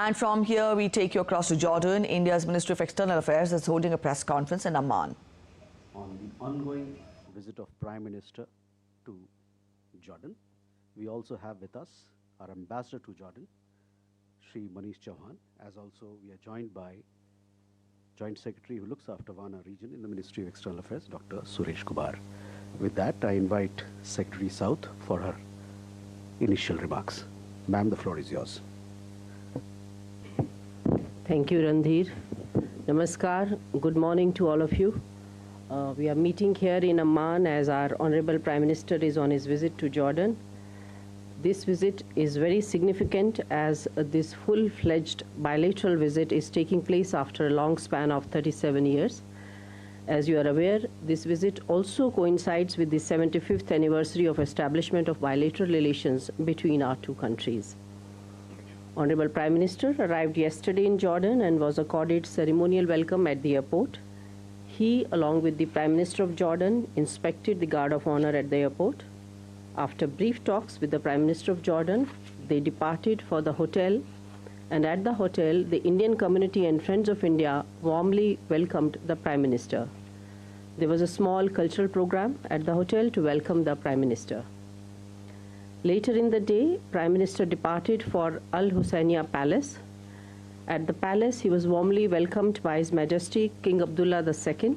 And from here, we take you across to Jordan. India's Ministry of External Affairs is holding a press conference in Amman on the ongoing visit of Prime Minister to Jordan. We also have with us our ambassador to Jordan, Shri Manish Chauhan, as also we are joined by Joint Secretary who looks after Wana region in the Ministry of External Affairs, Dr. Suresh Kubar. With that, I invite Secretary South for her initial remarks. Ma'am, the floor is yours. Thank you, Randhir. Namaskar. Good morning to all of you. We are meeting here in Amman as our Honorable Prime Minister is on his visit to Jordan. This visit is very significant as this full-fledged bilateral visit is taking place after a long span of 37 years. As you are aware, this visit also coincides with the 75th anniversary of establishment of bilateral relations between our two countries. Honorable Prime Minister arrived yesterday in Jordan and was accorded ceremonial welcome at the airport. He, along with the Prime Minister of Jordan, inspected the Guard of Honor at the airport. After brief talks with the Prime Minister of Jordan, they departed for the hotel, and at the hotel, the Indian community and Friends of India warmly welcomed the Prime Minister. There was a small cultural program at the hotel to welcome the Prime Minister. Later in the day, Prime Minister departed for Al Husseiniya Palace. At the palace, he was warmly welcomed by His Majesty King Abdullah II.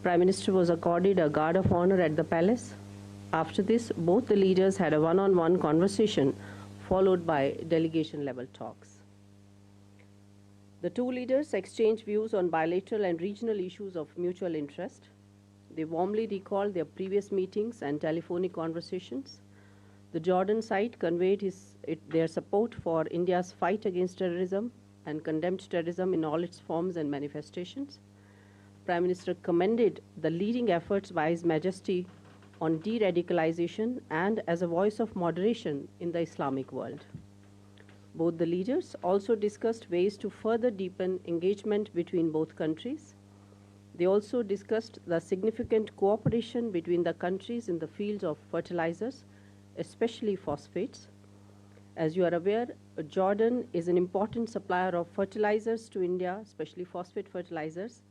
Prime Minister was accorded a Guard of Honor at the palace. After this, both the leaders had a one-on-one conversation, followed by delegation-level talks. The two leaders exchanged views on bilateral and regional issues of mutual interest. They warmly recalled their previous meetings and telephonic conversations. The Jordan side conveyed their support for India's fight against terrorism and condemned terrorism in all its forms and manifestations. Prime Minister commended the leading efforts by His Majesty on de-radicalization and as a voice of moderation in the Islamic world. Both the leaders also discussed ways to further deepen engagement between both countries. They also discussed the significant cooperation between the countries in the fields of fertilizers, especially phosphates. As you are aware, Jordan is an important supplier of fertilizers to India, especially phosphate fertilizers.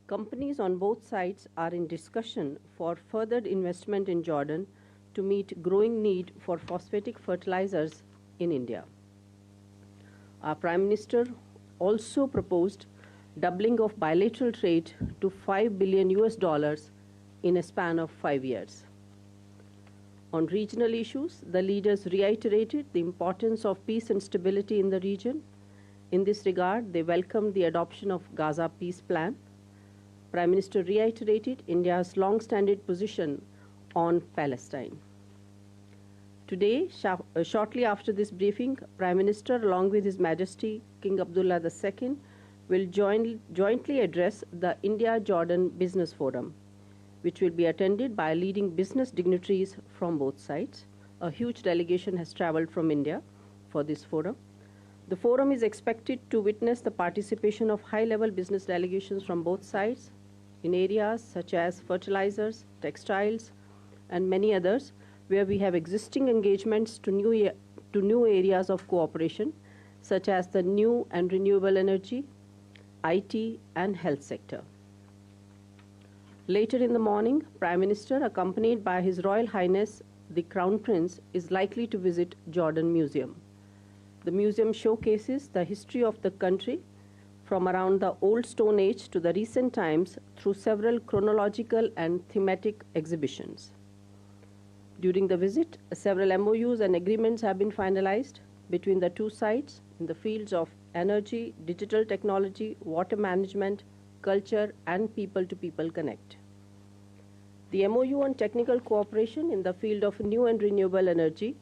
Companies on both sides are in discussion for further investment in Jordan to meet growing need for phosphatic fertilizers in India. Our Prime Minister also proposed doubling of bilateral trade to $5 billion in a span of 5 years. On regional issues, the leaders reiterated the importance of peace and stability in the region. In this regard, they welcomed the adoption of Gaza Peace Plan. Prime Minister reiterated India's long-standing position on Palestine. Today, shortly after this briefing, Prime Minister, along with His Majesty King Abdullah II, will jointly address the India-Jordan Business Forum, which will be attended by leading business dignitaries from both sides. A huge delegation has traveled from India for this forum. The forum is expected to witness the participation of high-level business delegations from both sides in areas such as fertilizers, textiles, and many others, where we have existing engagements to new areas of cooperation, such as the new and renewable energy, IT, and health sector. Later in the morning, Prime Minister, accompanied by His Royal Highness, the Crown Prince, is likely to visit Jordan Museum. The museum showcases the history of the country from around the Old Stone Age to the recent times through several chronological and thematic exhibitions. During the visit, several MOUs and agreements have been finalized between the two sides in the fields of energy, digital technology, water management, culture, and people-to-people connect. The MOU on technical cooperation in the field of new and renewable energy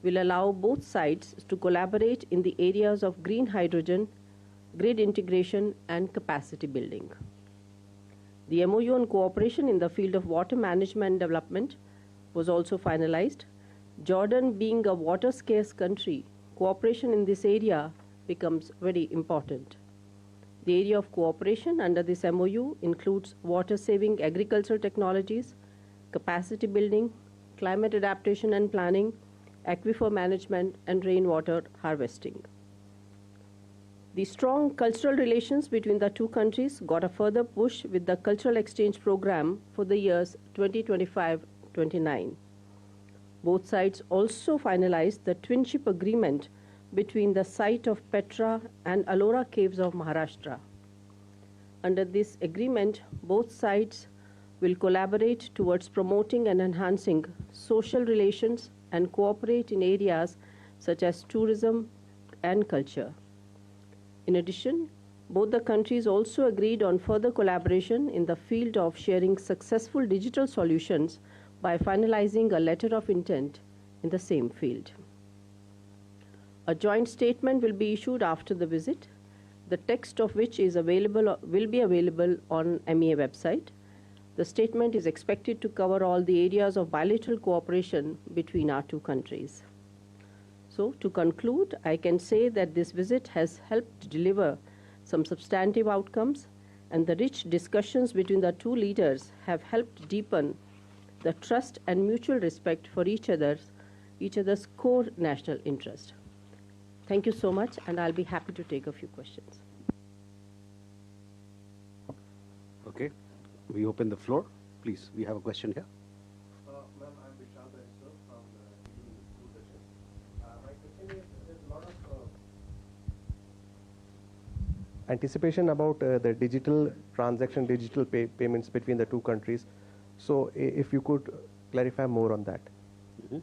will allow both sides to collaborate in the areas of green hydrogen, grid integration, and capacity building. The MOU on cooperation in the field of water management development was also finalized. Jordan being a water-scarce country, cooperation in this area becomes very important. The area of cooperation under this MOU includes water-saving agricultural technologies, capacity building, climate adaptation and planning, aquifer management, and rainwater harvesting. The strong cultural relations between the two countries got a further push with the cultural exchange program for the years 2025-29. Both sides also finalized the twinship agreement between the site of Petra and Ellora caves of Maharashtra. Under this agreement, both sides will collaborate towards promoting and enhancing social relations and cooperate in areas such as tourism and culture. In addition, both the countries also agreed on further collaboration in the field of sharing successful digital solutions by finalizing a letter of intent in the same field. A joint statement will be issued after the visit, the text of which will be available on MEA website. The statement is expected to cover all the areas of bilateral cooperation between our two countries. So, to conclude, I can say that this visit has helped deliver some substantive outcomes, and the rich discussions between the two leaders have helped deepen the trust and mutual respect for each other's core national interest. Thank you so much, and I'll be happy to take a few questions. Okay, we open the floor. Please, we have a question here. Ma'am, I'm Prasar Bharati from Doordarshan. My question is, there's a lot of anticipation about the digital transaction, digital payments between the two countries. So, if you could clarify more on that. Mm-hmm.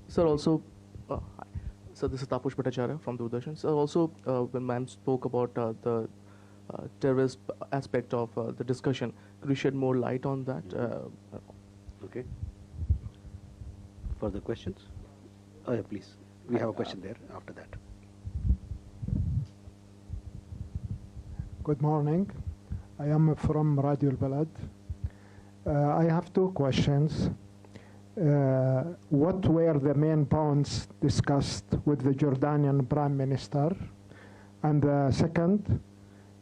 Sir, also, hi. So this is Tapush Bhattacharya from Doordarshan. So also, when ma'am spoke about the terrorist aspect of the discussion, could you shed more light on that? Okay. Further questions? Oh, yeah, please. We have a question there after that. Good morning. I am from Radio Balad. I have two questions. What were the main points discussed with the Jordanian Prime Minister? And second,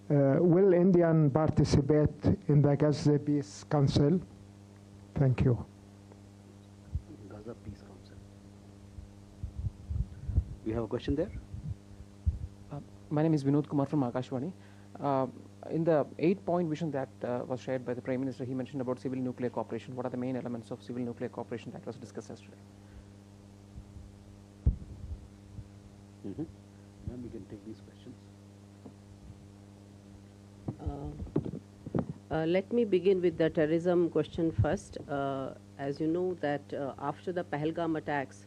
will India participate in the Gaza Peace Council? Thank you. Gaza Peace Council. We have a question there? My name is Vinod Kumar from Akashvani. In the 8-point vision that was shared by the Prime Minister, he mentioned about civil nuclear cooperation. What are the main elements of civil nuclear cooperation that was discussed yesterday? Mm-hmm. Ma'am, we can take these questions. Let me begin with the terrorism question first. As you know that after the Pahalgam attacks,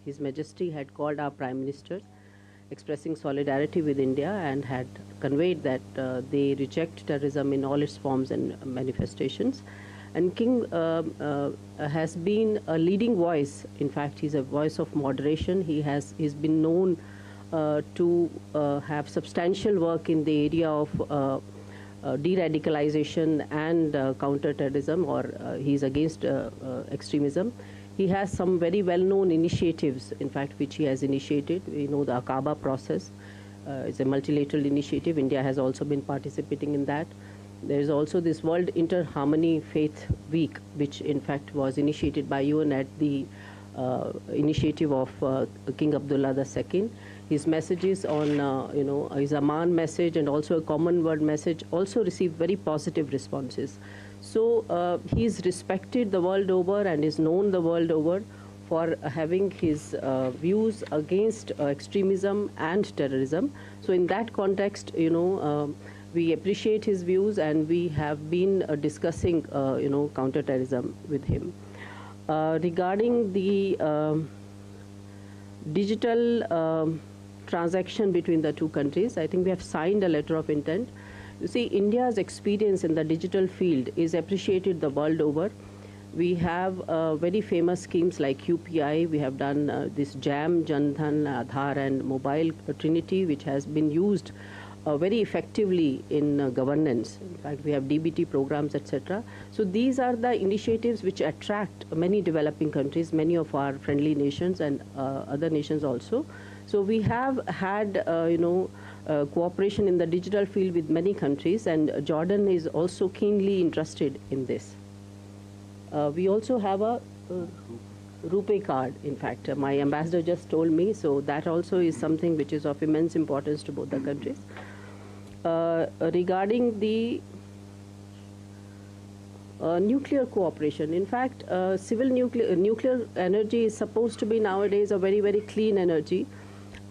His Majesty had called our Prime Minister, expressing solidarity with India, and had conveyed that they reject terrorism in all its forms and manifestations. And King has been a leading voice. In fact, he's a voice of moderation. He's been known to have substantial work in the area of de-radicalization and counter-terrorism, or he's against extremism. He has some very well-known initiatives, in fact, which he has initiated. We know the Aqaba process is a multilateral initiative. India has also been participating in that. There is also this World Inter-Harmony Faith Week, which in fact was initiated by UN at the initiative of King Abdullah II. His messages on, his Aman message and also a common word message also received very positive responses. So he is respected the world over and is known the world over for having his views against extremism and terrorism. So in that context, we appreciate his views, and we have been discussing, counter-terrorism with him. Regarding the digital transaction between the two countries, I think we have signed a letter of intent. You see, India's experience in the digital field is appreciated the world over. We have very famous schemes like UPI. We have done this JAM, Jan Dhan, Aadhaar and Mobile Trinity, which has been used very effectively in governance. In fact, we have DBT programs, etc. So these are the initiatives which attract many developing countries, many of our friendly nations and other nations also. So we have had, cooperation in the digital field with many countries, and Jordan is also keenly interested in this. We also have a rupee card, in fact. My ambassador just told me, so that also is something which is of immense importance to both the countries. Regarding the nuclear cooperation, in fact, civil nuclear energy is supposed to be nowadays a very, very clean energy.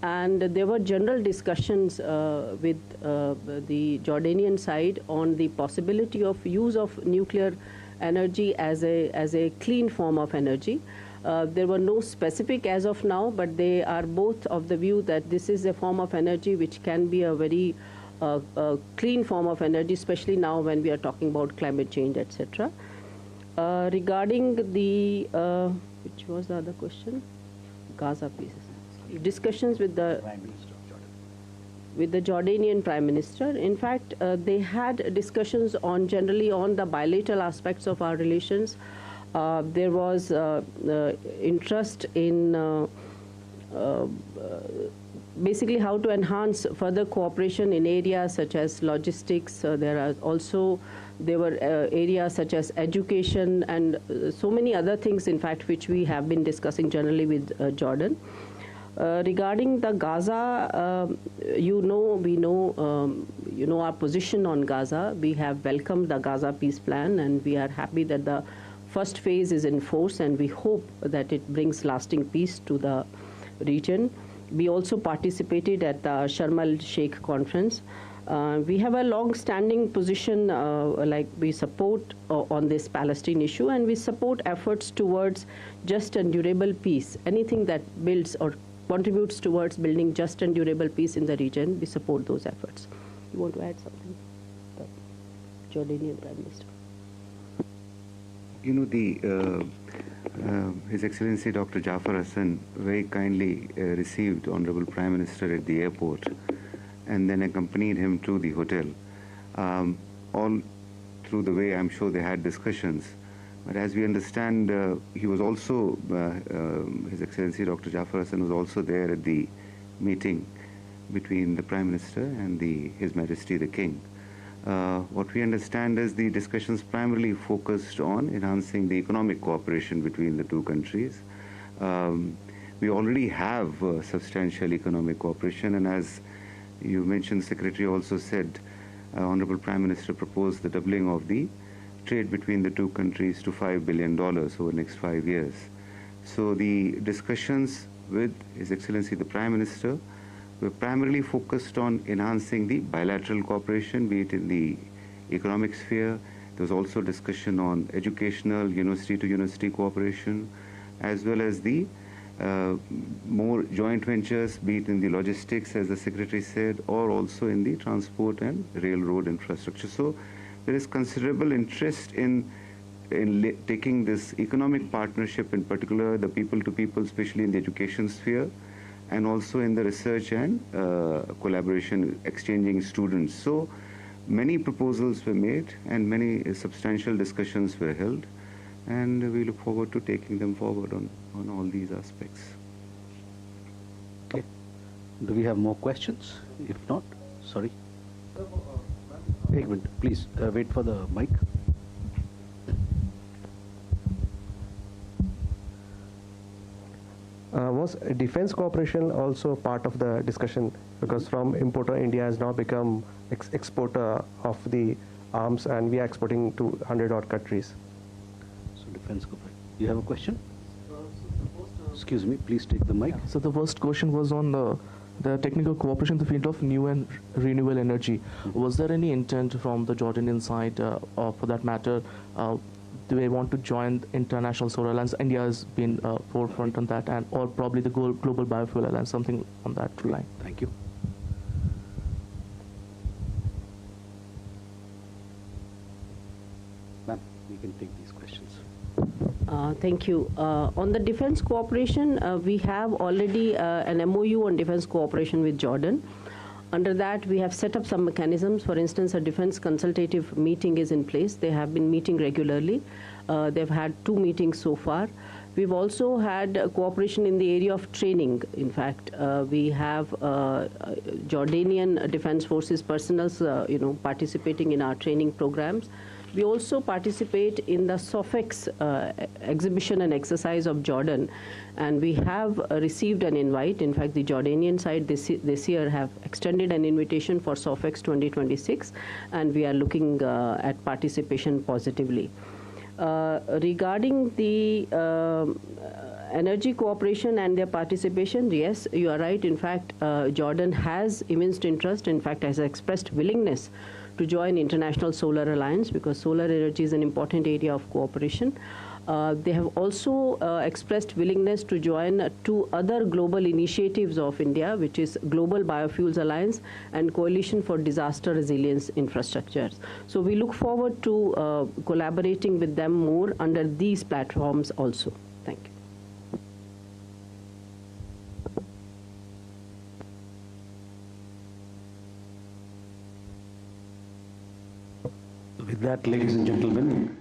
And there were general discussions with the Jordanian side on the possibility of use of nuclear energy as a clean form of energy. There were no specific as of now, but they are both of the view that this is a form of energy which can be a very clean form of energy, especially now when we are talking about climate change, etc. Regarding the, which was the other question? Gaza pieces. Discussions with the Prime Minister of Jordan. With the Jordanian Prime Minister. In fact, they had discussions on generally on the bilateral aspects of our relations. There was interest in basically how to enhance further cooperation in areas such as logistics. There were areas such as education and so many other things, in fact, which we have been discussing generally with Jordan. Regarding the Gaza, we know our position on Gaza. We have welcomed the Gaza peace plan, and we are happy that the first phase is in force, and we hope that it brings lasting peace to the region. We also participated at the Sharm el-Sheikh conference. We have a long-standing position, like we support on this Palestine issue, and we support efforts towards just and durable peace. Anything that builds or contributes towards building just and durable peace in the region, we support those efforts. You want to add something? The Jordanian Prime Minister. You know, His Excellency Dr. Jafar Hassan very kindly received Honorable Prime Minister at the airport and then accompanied him to the hotel. All through the way, I'm sure they had discussions. But as we understand, he was also, His Excellency Dr. Jafar Hassan was also there at the meeting between the Prime Minister and His Majesty the King. What we understand is the discussions primarily focused on enhancing the economic cooperation between the two countries. We already have substantial economic cooperation, and as you mentioned, Secretary also said, Honorable Prime Minister proposed the doubling of the trade between the two countries to $5 billion over the next 5 years. So the discussions with His Excellency the Prime Minister were primarily focused on enhancing the bilateral cooperation, be it in the economic sphere. There was also discussion on educational, university-to-university cooperation, as well as the more joint ventures, be it in the logistics, as the Secretary said, or also in the transport and railroad infrastructure. So there is considerable interest in taking this economic partnership, in particular the people-to-people, especially in the education sphere, and also in the research and collaboration, exchanging students. So many proposals were made and many substantial discussions were held, and we look forward to taking them forward on all these aspects. Okay. Do we have more questions? If not, sorry. Wait a minute, please wait for the mic. Was defense cooperation also part of the discussion? Because from importer, India has now become exporter of the arms, and we are exporting to 100-odd countries. So defense cooperation. You have a question? Excuse me, please take the mic. Yeah. So the first question was on the technical cooperation in the field of new and renewable energy. Was there any intent from the Jordanian side, or for that matter, do they want to join the International Solar Alliance? India has been forefront on that, and or probably the Global Biofuel Alliance, something on that line. Thank you. Ma'am, we can take these questions. Thank you. On the defense cooperation, we have already an MOU on defense cooperation with Jordan. Under that, we have set up some mechanisms. For instance, a defense consultative meeting is in place. They have been meeting regularly. They've had 2 meetings so far. We've also had cooperation in the area of training. In fact, we have Jordanian Defense Forces personnel, participating in our training programs. We also participate in the SOFEX exhibition and exercise of Jordan, and we have received an invite. In fact, the Jordanian side this year have extended an invitation for SOFEX 2026, and we are looking at participation positively. Regarding the energy cooperation and their participation, yes, you are right. In fact, Jordan has immense interest, in fact, has expressed willingness to join International Solar Alliance, because solar energy is an important area of cooperation. They have also expressed willingness to join two other global initiatives of India, which is Global Biofuels Alliance and Coalition for Disaster Resilience Infrastructures. So we look forward to collaborating with them more under these platforms also. Thank you. With that, ladies and gentlemen,